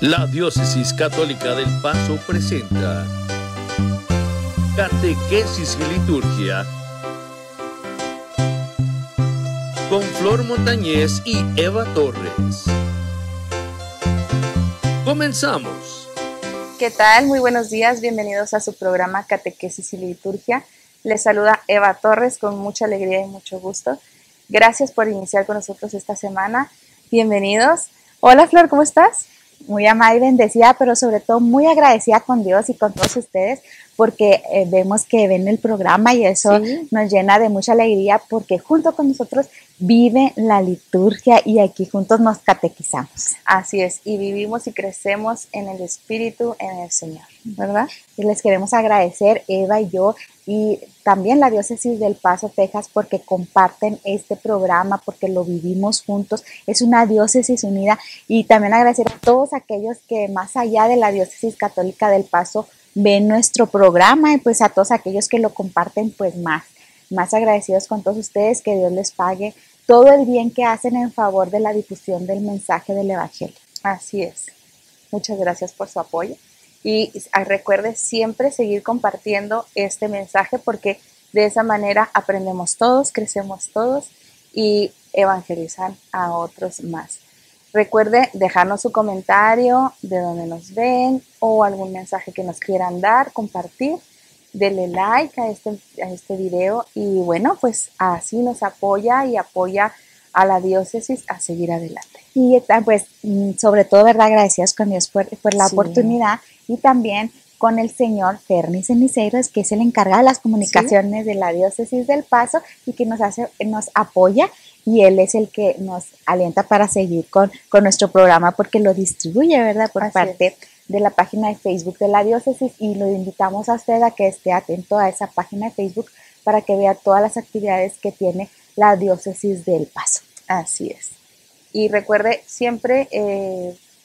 La Diócesis Católica del Paso presenta Catequesis y Liturgia con Flor Montañez y Eva Torres. Comenzamos. ¿Qué tal? Muy buenos días, bienvenidos a su programa Catequesis y Liturgia. Les saluda Eva Torres con mucha alegría y mucho gusto. Gracias por iniciar con nosotros esta semana. Bienvenidos. Hola Flor, ¿cómo estás? Muy amada y bendecida, pero sobre todo muy agradecida con Dios y con todos ustedes porque vemos que ven el programa y eso nos llena de mucha alegría porque junto con nosotros vive la liturgia y aquí juntos nos catequizamos. Así es, y vivimos y crecemos en el Espíritu, en el Señor, ¿verdad? Y les queremos agradecer, Eva y yo, y también la Diócesis del Paso, Texas, porque comparten este programa, porque lo vivimos juntos. Es una diócesis unida y también agradecer a todos aquellos que más allá de la Diócesis Católica del Paso ven nuestro programa y pues a todos aquellos que lo comparten pues más agradecidos con todos ustedes, que Dios les pague todo el bien que hacen en favor de la difusión del mensaje del Evangelio. Así es. Muchas gracias por su apoyo. Y recuerde siempre seguir compartiendo este mensaje porque de esa manera aprendemos todos, crecemos todos y evangelizan a otros más. Recuerde dejarnos su comentario de donde nos ven o algún mensaje que nos quieran dar, compartir. Denle like a este video y bueno, pues así nos apoya y apoya a la diócesis a seguir adelante. Y pues sobre todo, ¿verdad? Agradecidos con Dios por la oportunidad y también con el señor Ferni Ceniceiros, que es el encargado de las comunicaciones de la Diócesis del Paso y que nos apoya y él es el que nos alienta para seguir con nuestro programa porque lo distribuye, ¿verdad? Por parte de la página de Facebook de la Diócesis y lo invitamos a usted a que esté atento a esa página de Facebook para que vea todas las actividades que tiene la Diócesis del Paso. Así es. Y recuerde siempre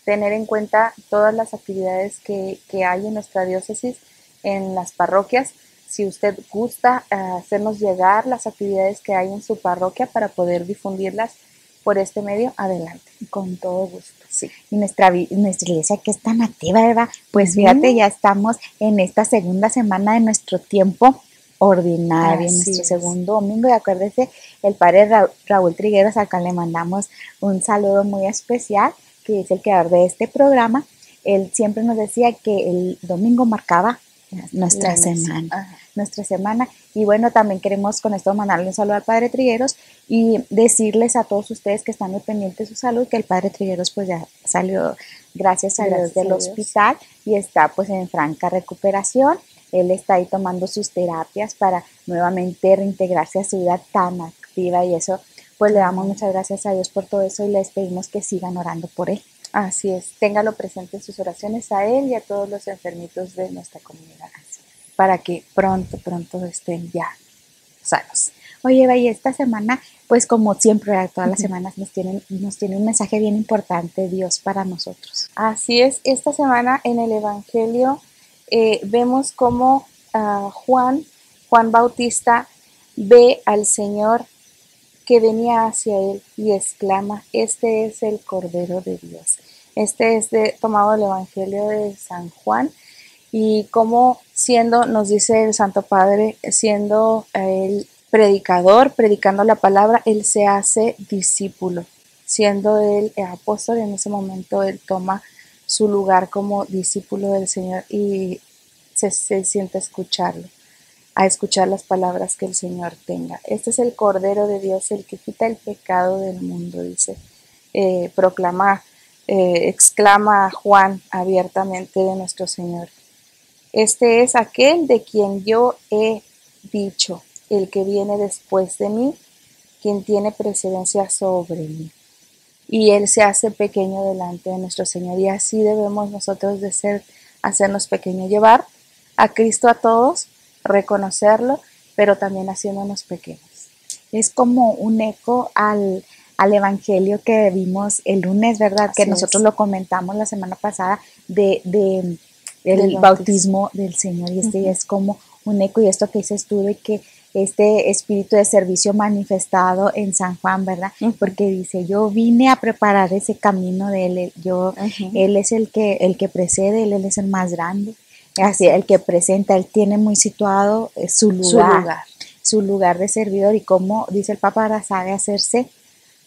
tener en cuenta todas las actividades que hay en nuestra diócesis, en las parroquias. Si usted gusta hacernos llegar las actividades que hay en su parroquia para poder difundirlas por este medio, adelante. Con todo gusto. Sí. Y nuestra iglesia que es tan activa, ¿verdad? Pues fíjate, ya estamos en esta segunda semana de nuestro tiempo ordinario, en nuestro segundo domingo, y acuérdese, el padre Raúl Trigueros, al cual le mandamos un saludo muy especial, que es el creador de este programa. Él siempre nos decía que el domingo marcaba nuestra semana, y bueno, también queremos con esto mandarle un saludo al padre Trigueros y decirles a todos ustedes que están muy pendientes de su salud, que el padre Trigueros pues ya salió, gracias a Dios, del hospital y está pues en franca recuperación. Él está ahí tomando sus terapias para nuevamente reintegrarse a su vida tan activa y eso, pues le damos muchas gracias a Dios por todo eso y les pedimos que sigan orando por él. Así es, téngalo presente en sus oraciones a él y a todos los enfermitos de nuestra comunidad, para que pronto estén ya sanos. Oye, Eva, y esta semana, pues como siempre, todas las semanas nos tiene un mensaje bien importante Dios para nosotros. Así es, esta semana en el Evangelio vemos cómo Juan Bautista ve al Señor que venía hacia él y exclama: este es el Cordero de Dios. Este es tomado del Evangelio de San Juan y como nos dice el Santo Padre, siendo el predicador, predicando la palabra, él se hace discípulo. Siendo él apóstol, en ese momento él toma su lugar como discípulo del Señor y se siente a escuchar las palabras que el Señor tenga. Este es el Cordero de Dios, el que quita el pecado del mundo, dice, exclama Juan abiertamente de nuestro Señor. Este es aquel de quien yo he dicho, el que viene después de mí, quien tiene precedencia sobre mí. Y él se hace pequeño delante de nuestro Señor y así debemos nosotros de hacernos pequeños, llevar a Cristo a todos, reconocerlo, pero también haciéndonos pequeños. Es como un eco al Evangelio que vimos el lunes, ¿verdad? Así que nosotros lo comentamos la semana pasada del bautismo del Señor y es como un eco y esto que dices tú de que este espíritu de servicio manifestado en San Juan, ¿verdad? Porque dice, yo vine a preparar ese camino de él, él es el que precede, él es el más grande, así el que presenta, él tiene muy situado su lugar de servidor, y como dice el Papa, ahora sabe hacerse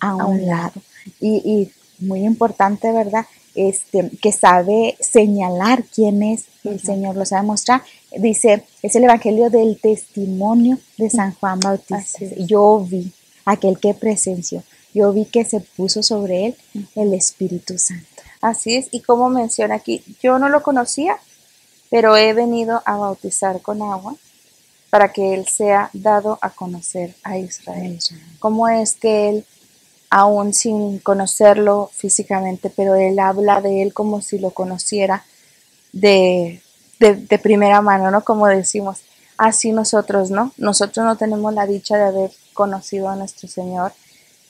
a un lado. Y muy importante, ¿verdad? Que sabe señalar quién es el Señor, lo sabe mostrar. Dice, es el Evangelio del testimonio de San Juan Bautista. Yo vi aquel que presenció, yo vi que se puso sobre él el Espíritu Santo. Así es, y como menciona aquí, yo no lo conocía, pero he venido a bautizar con agua para que él sea dado a conocer a Israel. ¿Cómo es que él, aún sin conocerlo físicamente, pero él habla de él como si lo conociera de primera mano, ¿no? Como decimos, así nosotros, ¿no? Nosotros no tenemos la dicha de haber conocido a nuestro Señor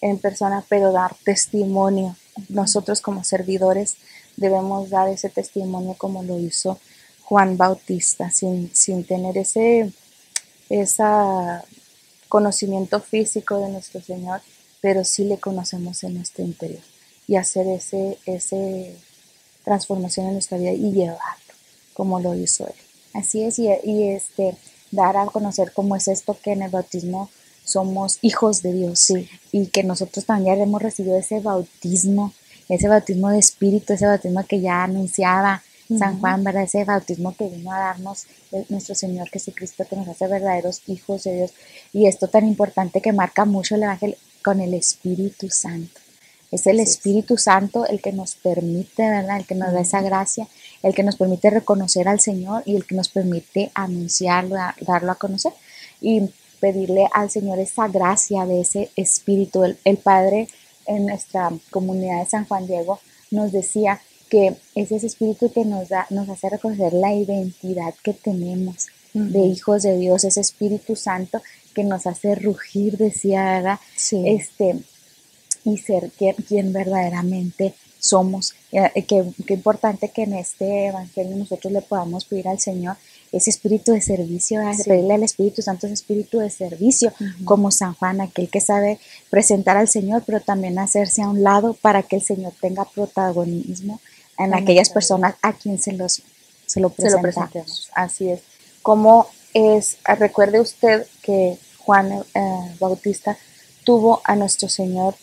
en persona, pero dar testimonio. Nosotros como servidores debemos dar ese testimonio como lo hizo Juan Bautista, sin tener ese conocimiento físico de nuestro Señor, pero sí le conocemos en nuestro interior, y hacer ese transformación en nuestra vida y llevarlo como lo hizo él. Así es, y dar a conocer cómo es esto, que en el bautismo somos hijos de Dios, sí, y que nosotros también hemos recibido ese bautismo de espíritu, ese bautismo que ya anunciaba San Juan, ¿verdad? Ese bautismo que vino a darnos nuestro Señor Jesucristo, que nos hace verdaderos hijos de Dios. Y esto tan importante que marca mucho el Evangelio, con el Espíritu Santo. Es el Espíritu Santo el que nos permite, ¿verdad? El que nos da esa gracia, el que nos permite reconocer al Señor y el que nos permite anunciarlo, darlo a conocer. Y pedirle al Señor esa gracia de ese Espíritu. El Padre en nuestra comunidad de San Juan Diego nos decía que es ese Espíritu que nos hace reconocer la identidad que tenemos de hijos de Dios, ese Espíritu Santo que nos hace rugir, decía, ¿verdad? Sí. Y ser quien verdaderamente somos. Qué importante que en este Evangelio nosotros le podamos pedir al Señor ese espíritu de servicio, pedirle al Espíritu Santo ese espíritu de servicio, como San Juan, aquel que sabe presentar al Señor, pero también hacerse a un lado para que el Señor tenga protagonismo en aquellas personas a quien se lo presentamos. Así es. Como recuerde usted que Juan Bautista tuvo a nuestro Señor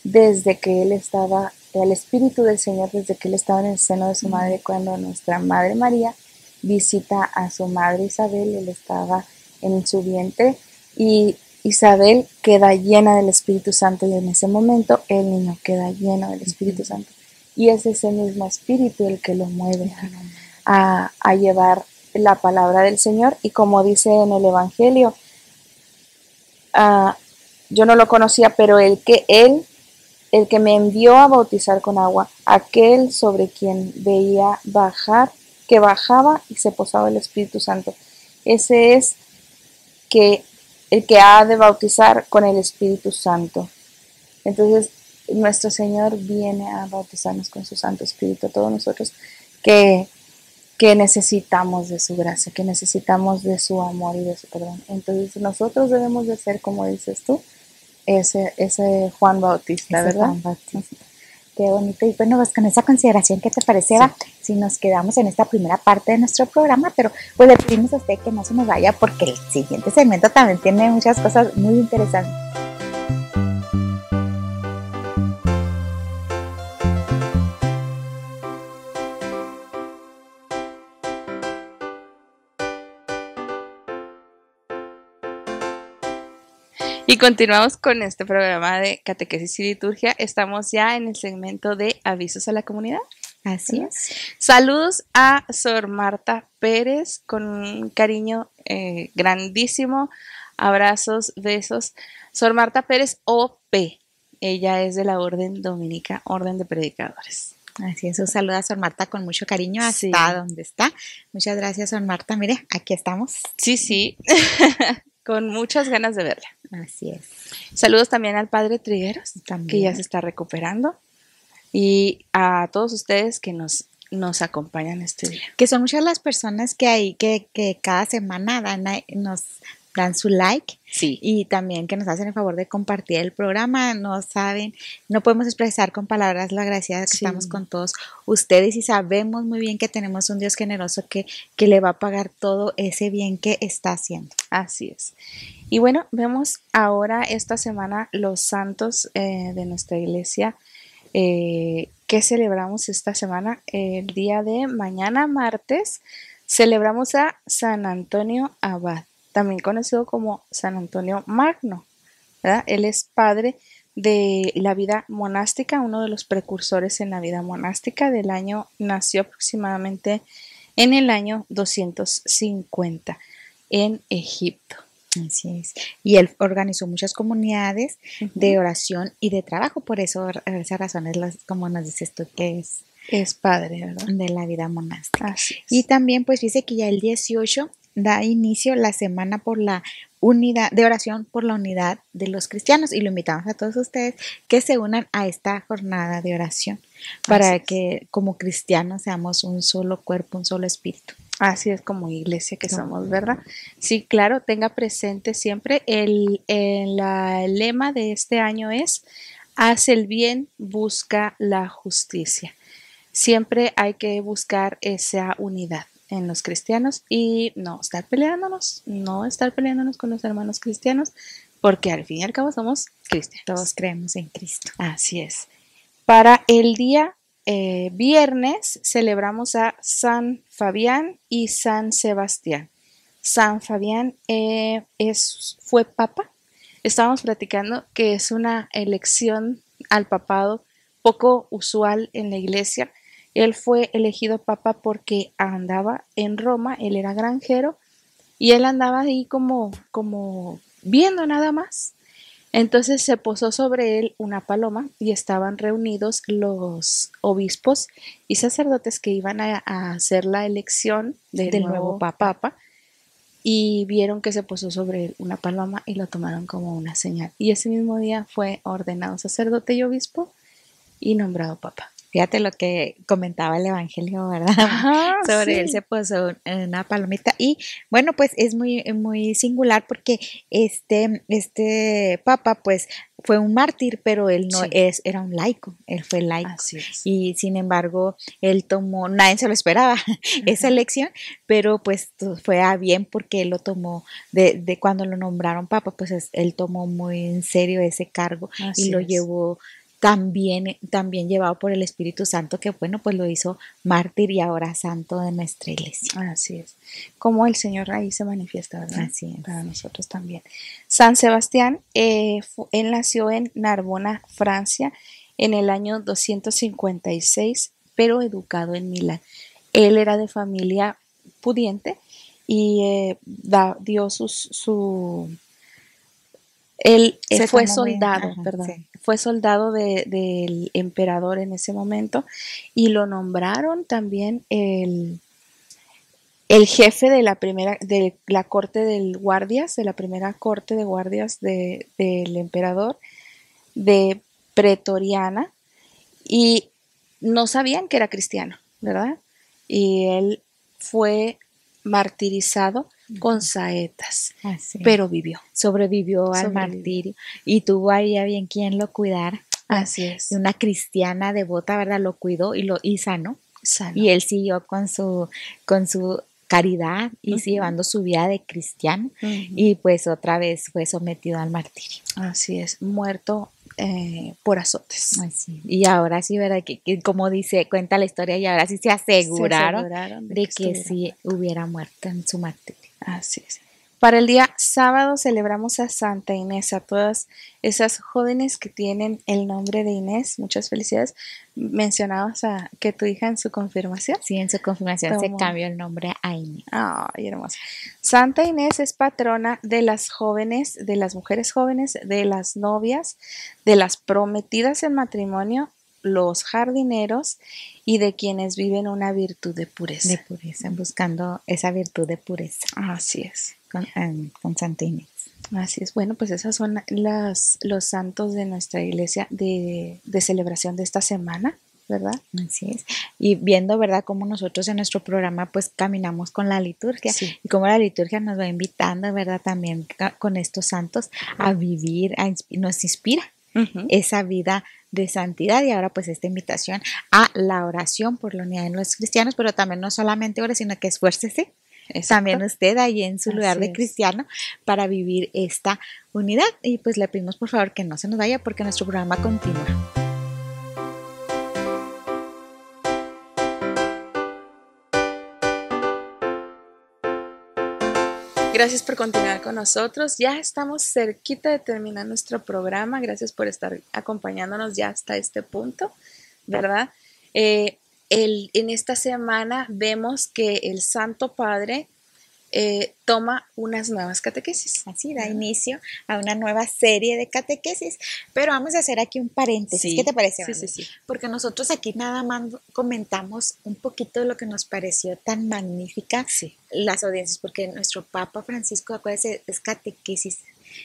desde que él estaba, el Espíritu del Señor desde que él estaba en el seno de su madre, cuando nuestra Madre María visita a su madre Isabel, él estaba en su vientre y Isabel queda llena del Espíritu Santo, y en ese momento el niño queda lleno del Espíritu Santo, y es ese mismo Espíritu el que lo mueve a llevar la palabra del Señor. Y como dice en el Evangelio, yo no lo conocía, pero el que me envió a bautizar con agua, aquel sobre quien veía que bajaba y se posaba el Espíritu Santo, ese es el que ha de bautizar con el Espíritu Santo. Entonces, nuestro Señor viene a bautizarnos con su Santo Espíritu, a todos nosotros que necesitamos de su gracia, que necesitamos de su amor y de su perdón. Entonces, nosotros debemos de ser, como dices tú, ese Juan Bautista, ¿verdad? Juan Bautista. Qué bonito. Y bueno, pues con esa consideración, ¿qué te parece, Eva? Si nos quedamos en esta primera parte de nuestro programa, pero pues le pedimos a usted que no se nos vaya, porque el siguiente segmento también tiene muchas cosas muy interesantes. Y continuamos con este programa de Catequesis y Liturgia. Estamos ya en el segmento de avisos a la comunidad. Así es. Saludos a Sor Marta Pérez con un cariño grandísimo. Abrazos, besos. Sor Marta Pérez, OP. Ella es de la Orden Dominica, Orden de Predicadores. Así es, un saludo a Sor Marta con mucho cariño hasta donde está. Muchas gracias, Sor Marta. Mire, aquí estamos. Sí. Con muchas ganas de verla. Así es. Saludos también al Padre Trigueros, que ya se está recuperando. Y a todos ustedes que nos acompañan este día. Que son muchas las personas que hay que cada semana nos dan su like. Sí. Y también que nos hacen el favor de compartir el programa. No saben, no podemos expresar con palabras lo agradecida que estamos con todos ustedes y sabemos muy bien que tenemos un Dios generoso que le va a pagar todo ese bien que está haciendo. Así es. Y bueno, vemos ahora esta semana los santos de nuestra iglesia. ¿Qué celebramos esta semana? El día de mañana, martes, celebramos a San Antonio Abad, también conocido como San Antonio Magno, ¿verdad? Él es padre de la vida monástica, uno de los precursores en la vida monástica del año, nació aproximadamente en el año 250 en Egipto. Así es. Y él organizó muchas comunidades de oración y de trabajo, por eso, esa razón es como nos dices tú que es padre, ¿verdad? De la vida monástica. Así es. Y también pues dice que ya el 18 da inicio la semana por la unidad de oración por la unidad de los cristianos y lo invitamos a todos ustedes que se unan a esta jornada de oración para que como cristianos seamos un solo cuerpo, un solo espíritu. Así es como iglesia que somos, ¿verdad? Sí, claro, tenga presente siempre el lema de este año es haz el bien, busca la justicia. Siempre hay que buscar esa unidad en los cristianos y no estar peleándonos con los hermanos cristianos, porque al fin y al cabo somos cristianos. Todos creemos en Cristo. Así es. Para el día viernes celebramos a San Fabián y San Sebastián. San Fabián fue papa. Estábamos platicando que es una elección al papado poco usual en la iglesia. Él fue elegido papa porque andaba en Roma, él era granjero y él andaba ahí como viendo nada más. Entonces se posó sobre él una paloma y estaban reunidos los obispos y sacerdotes que iban a hacer la elección del nuevo papa y vieron que se posó sobre él una paloma y lo tomaron como una señal. Y ese mismo día fue ordenado sacerdote y obispo y nombrado papa. Fíjate lo que comentaba el Evangelio, ¿verdad? Sobre él se posó una palomita. Y bueno, pues es muy, muy singular porque este papa, pues, fue un mártir, pero él no era un laico, él fue laico. Así es. Y sin embargo, él tomó, nadie se lo esperaba esa elección, pero pues fue a bien porque él lo tomó, de cuando lo nombraron papa, pues él tomó muy en serio ese cargo y lo llevó también llevado por el Espíritu Santo, que bueno, pues lo hizo mártir y ahora santo de nuestra iglesia. Así es. Como el Señor ahí se manifiesta, ¿verdad? Así es. Para nosotros también. San Sebastián, él nació en Narbona, Francia, en el año 256, pero educado en Milán. Él era de familia pudiente y dio él fue soldado, fue soldado del emperador en ese momento y lo nombraron también el jefe de la corte de guardias, de la primera corte de guardias del emperador de Pretoriana y no sabían que era cristiano, ¿verdad? Y él fue martirizado con saetas, pero vivió. Sobrevivió al martirio y tuvo ahí a bien quien lo cuidara. Así es. Y una cristiana devota, ¿verdad? Lo cuidó y sanó. Y él siguió con su caridad y llevando su vida de cristiano y pues otra vez fue sometido al martirio. Así es, muerto por azotes. Así. Y ahora sí, ¿verdad? Que como cuenta la historia, y ahora sí se aseguraron de que sí hubiera muerto en su martirio. Así es. Para el día sábado celebramos a Santa Inés, a todas esas jóvenes que tienen el nombre de Inés. Muchas felicidades. Mencionabas que tu hija en su confirmación. Sí, en su confirmación se cambió el nombre a Inés. Ay, hermosa. Santa Inés es patrona de las jóvenes, de las mujeres jóvenes, de las novias, de las prometidas en matrimonio, los jardineros y de quienes viven una virtud de pureza. De pureza, buscando esa virtud de pureza. Así es. Con Santa Inés. Así es. Bueno, pues esos son los santos de nuestra iglesia de celebración de esta semana. ¿verdad? Así es. Y viendo, ¿verdad?, cómo nosotros en nuestro programa pues caminamos con la liturgia y cómo la liturgia nos va invitando, ¿verdad?, también con estos santos a vivir, nos inspira esa vida de santidad. Y ahora pues esta invitación a la oración por la unidad de los cristianos, pero también no solamente ore, sino que esfuércese. Exacto. También usted ahí en su lugar de cristiano para vivir esta unidad. Y pues le pedimos por favor que no se nos vaya porque nuestro programa continúa. Gracias por continuar con nosotros. Ya estamos cerquita de terminar nuestro programa. Gracias por estar acompañándonos ya hasta este punto, ¿verdad? En esta semana vemos que el Santo Padre toma unas nuevas catequesis. Así da inicio a una nueva serie de catequesis, pero vamos a hacer aquí un paréntesis. ¿Qué te parece? Sí. Porque nosotros aquí nada más comentamos un poquito de lo que nos pareció tan magnífica las audiencias, porque nuestro Papa Francisco, acuérdense, es catequesis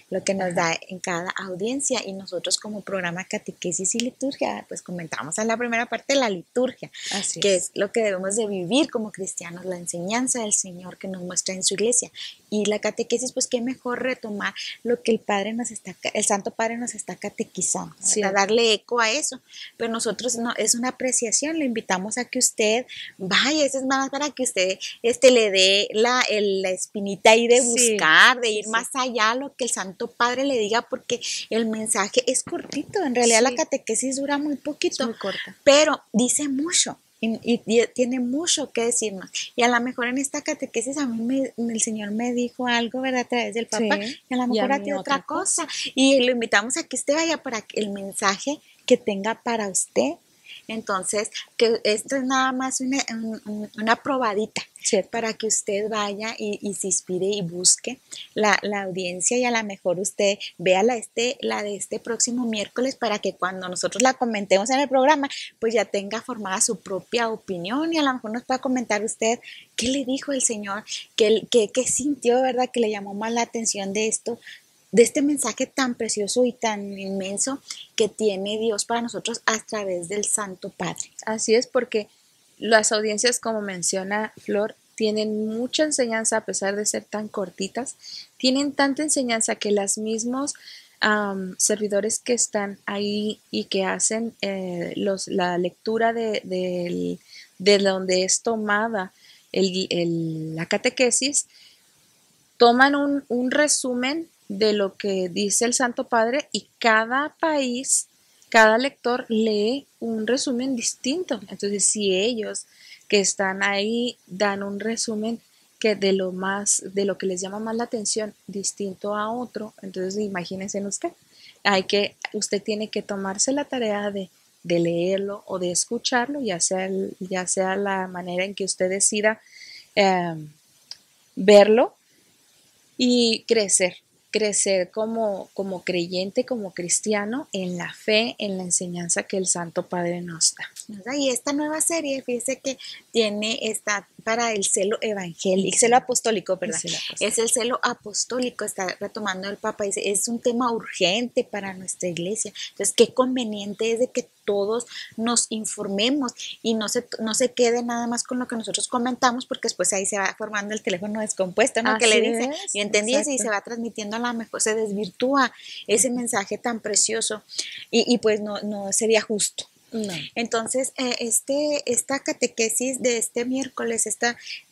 lo que nos da en cada audiencia, y nosotros como programa Catequesis y Liturgia pues comentamos en la primera parte la liturgia, que es lo que debemos de vivir como cristianos, la enseñanza del Señor que nos muestra en su iglesia, y la catequesis pues qué mejor retomar lo que el Santo Padre nos está catequizando, darle eco a eso, pero nosotros no, es una apreciación, le invitamos a que usted vaya, eso es más para que usted le dé la espinita ahí de buscar, de ir más allá lo que el Santo Padre le diga, porque el mensaje es cortito, en realidad la catequesis dura muy poquito, es muy corta, pero dice mucho y tiene mucho que decirnos, y a lo mejor en esta catequesis a mí el Señor me dijo algo, ¿verdad?, a través del Papa, y a lo mejor a ti otra cosa, y lo invitamos a que usted vaya para que el mensaje que tenga para usted. Entonces, que esto es nada más una probadita para que usted vaya y se inspire y busque la audiencia, y a lo mejor usted vea la de este próximo miércoles para que cuando nosotros la comentemos en el programa, pues ya tenga formada su propia opinión, y a lo mejor nos pueda comentar usted qué le dijo el Señor, qué sintió, ¿verdad?, que le llamó más la atención de esto, de este mensaje tan precioso y tan inmenso que tiene Dios para nosotros a través del Santo Padre. Así es, porque las audiencias, como menciona Flor, tienen mucha enseñanza a pesar de ser tan cortitas, tienen tanta enseñanza que los mismos servidores que están ahí y que hacen la lectura de donde es tomada la catequesis, toman un resumen de lo que dice el Santo Padre, y cada país, cada lector lee un resumen distinto. Entonces, si ellos que están ahí dan un resumen que de lo que les llama más la atención distinto a otro, entonces imagínense en usted. Usted tiene que tomarse la tarea de leerlo o de escucharlo, ya sea la manera en que usted decida verlo, y crecer como creyente, como cristiano, en la fe, en la enseñanza que el Santo Padre nos da. Y esta nueva serie, fíjese que está para el celo evangélico, celo apostólico, ¿verdad? Es el celo apostólico, está retomando el Papa, dice, es un tema urgente para nuestra iglesia. Entonces, qué conveniente es de que todos nos informemos y no se quede nada más con lo que nosotros comentamos, porque después ahí se va formando el teléfono descompuesto, ¿no? Que le dice, yo entendí eso, y se va transmitiendo, a lo mejor se desvirtúa ese mensaje tan precioso, y pues no sería justo. No. Entonces, esta catequesis de este miércoles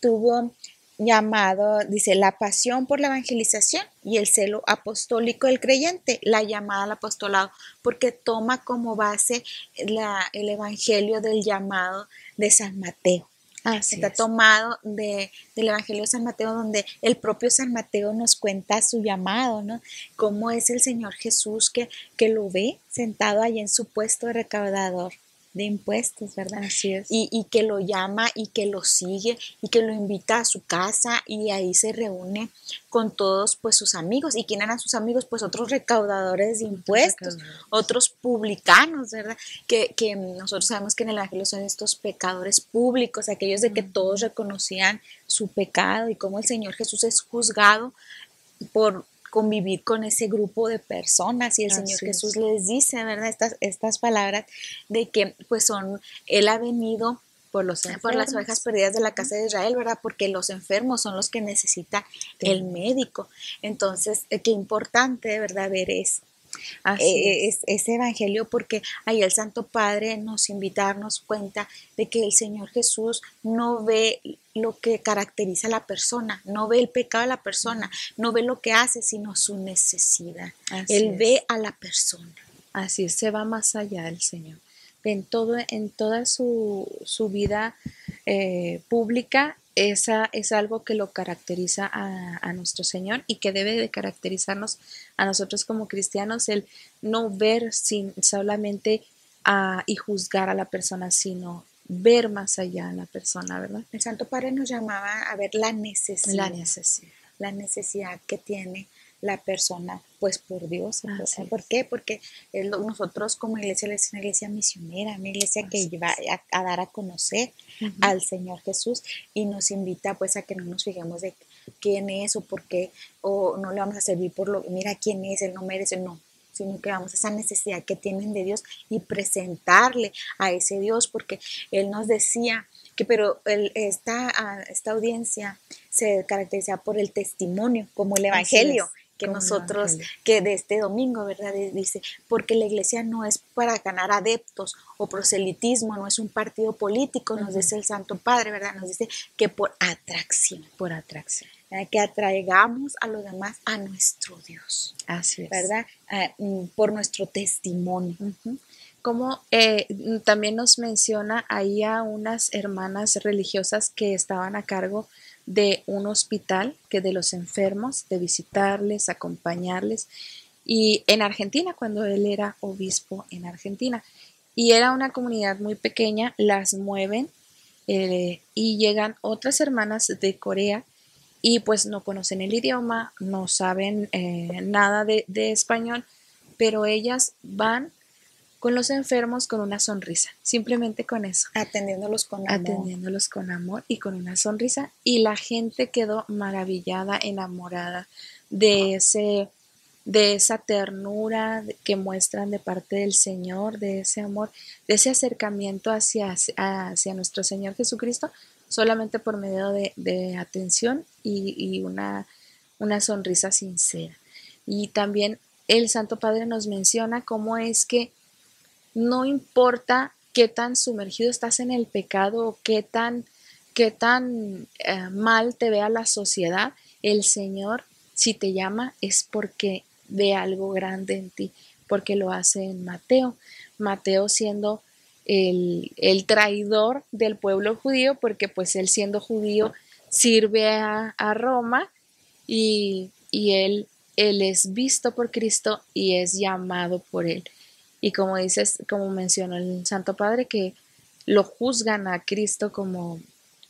tuvo llamado, dice, la pasión por la evangelización y el celo apostólico del creyente, la llamada al apostolado, porque toma como base el evangelio del llamado de San Mateo. Está tomado del Evangelio de San Mateo, donde el propio San Mateo nos cuenta su llamado, ¿no? Cómo es el Señor Jesús que lo ve sentado allí en su puesto de recaudador de impuestos, ¿verdad? Así es. Y que lo llama y que lo sigue y que lo invita a su casa, y ahí se reúne con todos pues sus amigos. ¿Y quién eran sus amigos? Pues otros recaudadores de impuestos, otros publicanos, ¿verdad? Que nosotros sabemos que en el Evangelio son estos pecadores públicos, aquellos de que todos reconocían su pecado, y cómo el Señor Jesús es juzgado por convivir con ese grupo de personas. Y el Señor Jesús les dice, ¿verdad? Estas palabras de que pues Él ha venido por las ovejas perdidas de la casa de Israel, ¿verdad? Porque los enfermos son los que necesita el médico. Entonces, qué importante, ¿verdad? Ver ese evangelio, porque ahí el Santo Padre nos invita a darnos cuenta de que el Señor Jesús no ve lo que caracteriza a la persona, no ve el pecado de la persona, no ve lo que hace, sino su necesidad. Él ve a la persona. Así es, se va más allá el Señor. En toda su vida pública, esa es algo que lo caracteriza a nuestro Señor y que debe de caracterizarnos a nosotros como cristianos, el no ver solamente y juzgar a la persona, sino ver más allá a la persona, ¿verdad? El Santo Padre nos llamaba a ver la necesidad que tiene la persona, pues por Dios. ¿Por qué? Porque nosotros como iglesia es una iglesia misionera, una iglesia que lleva a dar a conocer al Señor Jesús, y nos invita pues a que no nos fijemos de quién es o por qué, o no le vamos a servir mira quién es, él no merece, no, sino que vamos a esa necesidad que tienen de Dios y presentarle a ese Dios, porque Él nos decía que esta audiencia se caracteriza por el testimonio, como el evangelio. Que nosotros, que de este domingo, ¿verdad? Dice, porque la iglesia no es para ganar adeptos o proselitismo, no es un partido político, nos dice el Santo Padre, ¿verdad? Nos dice que por atracción, que atraigamos a los demás a nuestro Dios. Así es. ¿Verdad? Por nuestro testimonio. Como también nos menciona ahí a unas hermanas religiosas que estaban a cargo de un hospital, que de los enfermos, de visitarles, acompañarles, y en Argentina, cuando él era obispo en Argentina, y era una comunidad muy pequeña, las mueven y llegan otras hermanas de Corea y pues no conocen el idioma, no saben nada de español, pero ellas van con los enfermos con una sonrisa, simplemente con eso. Atendiéndolos con amor y con una sonrisa. Y la gente quedó maravillada, enamorada de esa ternura que muestran de parte del Señor, de ese amor, de ese acercamiento hacia nuestro Señor Jesucristo, solamente por medio de atención y una sonrisa sincera. Y también el Santo Padre nos menciona cómo es que no importa qué tan sumergido estás en el pecado o qué tan mal te vea la sociedad, el Señor, si te llama, es porque ve algo grande en ti, porque lo hace en Mateo. Mateo siendo el traidor del pueblo judío, porque pues él siendo judío sirve a Roma y él es visto por Cristo y es llamado por él. Y como mencionó el Santo Padre, que lo juzgan a Cristo como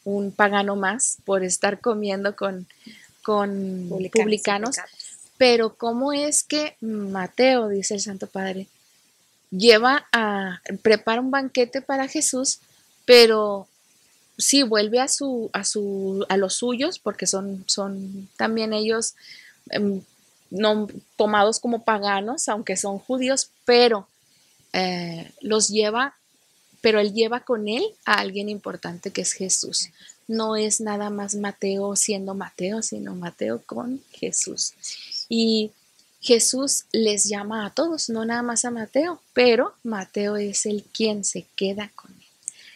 un pagano más por estar comiendo con publicanos. Pero cómo es que Mateo, dice el Santo Padre, prepara un banquete para Jesús, pero sí vuelve a los suyos, porque son también ellos no tomados como paganos, aunque son judíos, pero pero él lleva con él a alguien importante que es Jesús. No es nada más Mateo siendo Mateo, sino Mateo con Jesús. Y Jesús les llama a todos, no nada más a Mateo, pero Mateo es el quien se queda con él.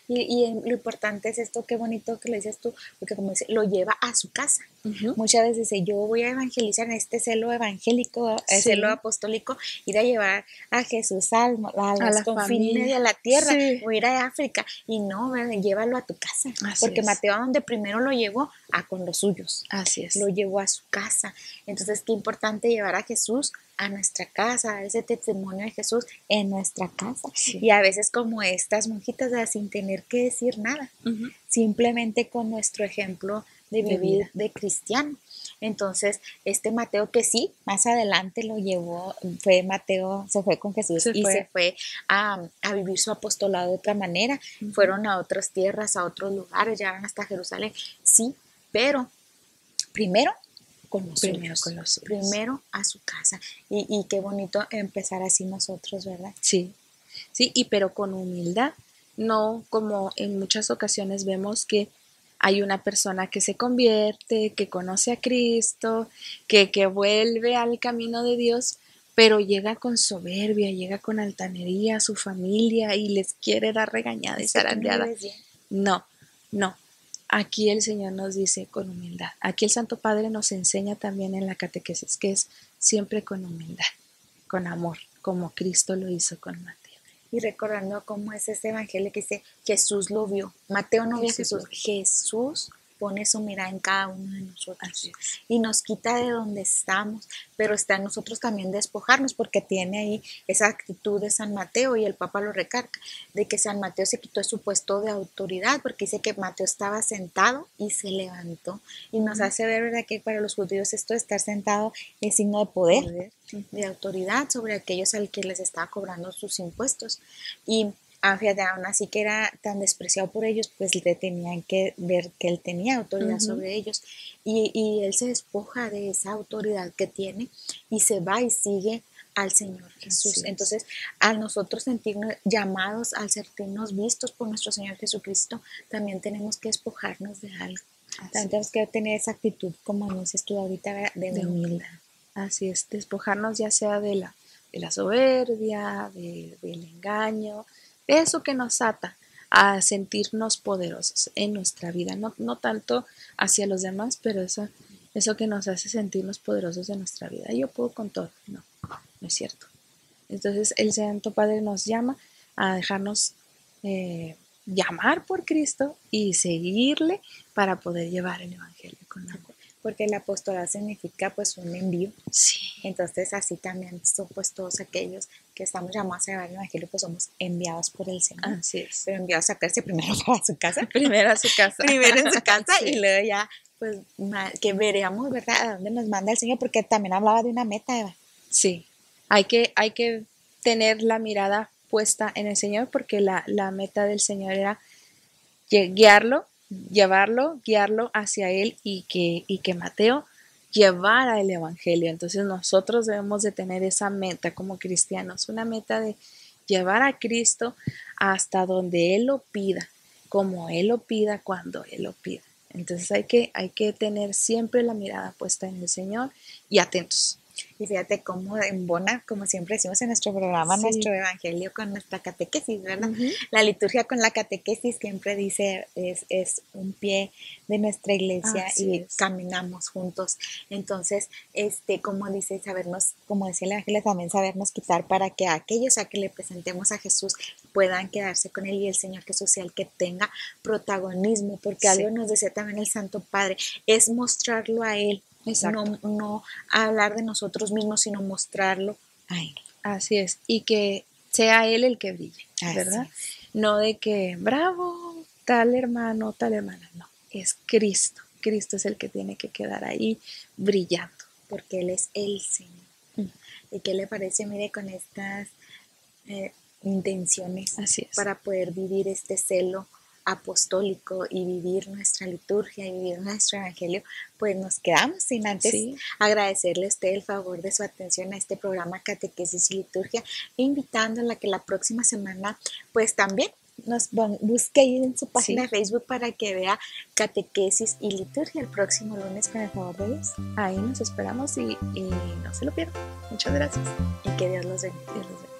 Y lo importante es esto, qué bonito que lo dices tú, porque como dice, lo lleva a su casa. Muchas veces dice, yo voy a evangelizar en este celo evangélico, celo apostólico, ir a llevar a Jesús a los confines de la tierra, o ir a África, y no, llévalo a tu casa, porque Mateo a donde primero lo llevó, con los suyos. Así es. Lo llevó a su casa. Entonces, qué importante llevar a Jesús a nuestra casa, ese testimonio de Jesús en nuestra casa. Y a veces como estas monjitas, sin tener que decir nada, simplemente con nuestro ejemplo de vivir de cristiano. Entonces, Mateo, que sí, más adelante lo llevó, Mateo se fue con Jesús se fue a vivir su apostolado de otra manera. Fueron a otras tierras, a otros lugares, llegaron hasta Jerusalén, sí, pero primero con los Primero suyos. con los suyos. Primero a su casa. Y qué bonito empezar así nosotros, ¿verdad? Sí, sí, pero con humildad, no como en muchas ocasiones vemos que hay una persona que se convierte, que conoce a Cristo, que vuelve al camino de Dios, pero llega con soberbia, llega con altanería a su familia y les quiere dar regañada y Es que tú no zarandeada. vives bien. No, no. Aquí el Señor nos dice con humildad. Aquí el Santo Padre nos enseña también en la catequesis que es siempre con humildad, con amor, como Cristo lo hizo con Mateo. Y recordando cómo es este evangelio que dice, Jesús lo vio. Mateo no vio a Jesús. Jesús pone su mirada en cada uno de nosotros y nos quita de donde estamos, pero está en nosotros también despojarnos, porque tiene ahí esa actitud de San Mateo, y el Papa lo recarga, de que San Mateo se quitó de su puesto de autoridad, porque dice que Mateo estaba sentado y se levantó, y nos hace ver, ¿verdad?, que para los judíos esto de estar sentado es signo de poder, de autoridad sobre aquellos al que les estaba cobrando sus impuestos. Y fíjate, aún así que era tan despreciado por ellos, pues le tenían que ver que él tenía autoridad sobre ellos, y él se despoja de esa autoridad que tiene y se va y sigue al Señor Jesús. Entonces, al nosotros sentirnos llamados, al sentirnos vistos por nuestro Señor Jesucristo, también tenemos que despojarnos de algo. También tenemos que tener esa actitud, como nos estuvo ahorita, de humildad. Así es, despojarnos ya sea de la soberbia, del engaño, de eso que nos ata a sentirnos poderosos en nuestra vida, no tanto hacia los demás, pero eso que nos hace sentirnos poderosos en nuestra vida. Yo puedo con todo, no es cierto. Entonces el Santo Padre nos llama a dejarnos llamar por Cristo y seguirle para poder llevar el Evangelio con amor. Porque el apostolado significa pues un envío. Sí. Entonces así también pues todos aquellos que estamos llamados a llevar el Evangelio, pues somos enviados por el Señor. Así es. Pero enviados a sacarse primero para su casa. Primero a su casa. Primero en su casa Sí. Y luego ya pues que veremos, ¿verdad?, a dónde nos manda el Señor, porque también hablaba de una meta, Eva. Sí, hay que tener la mirada puesta en el Señor, porque la meta del Señor era guiarlo, llevarlo, guiarlo hacia Él, y que Mateo llevara el Evangelio. Entonces nosotros debemos de tener esa meta como cristianos, una meta de llevar a Cristo hasta donde Él lo pida, como Él lo pida, cuando Él lo pida. Entonces hay que tener siempre la mirada puesta en el Señor y atentos. Y fíjate cómo embona, como siempre decimos en nuestro programa, nuestro evangelio con nuestra catequesis, ¿verdad? La liturgia con la catequesis siempre dice, es un pie de nuestra iglesia. Así caminamos juntos. Entonces, como dice, sabernos, como decía el evangelio, también sabernos quitar para que aquellos a que le presentemos a Jesús puedan quedarse con Él, y el Señor Jesús sea el que tenga protagonismo, porque algo nos decía también el Santo Padre, es mostrarlo a Él. No hablar de nosotros mismos, sino mostrarlo a Él. Así es, y que sea Él el que brille, ¿verdad? No de que, bravo, tal hermano, tal hermana, no, es Cristo. Cristo es el que tiene que quedar ahí brillando. Porque Él es el Señor. ¿Y qué le parece, mire, con estas intenciones para poder vivir este celo apostólico y vivir nuestra liturgia y vivir nuestro evangelio? Pues nos quedamos sin antes agradecerle a usted el favor de su atención a este programa Catequesis y Liturgia, e invitándola a que la próxima semana pues también nos busque ahí en su página de Facebook para que vea Catequesis y Liturgia el próximo lunes, con el favor de Dios. Ahí nos esperamos y no se lo pierdan. Muchas gracias. Y que Dios los bendiga. Dios los bendiga.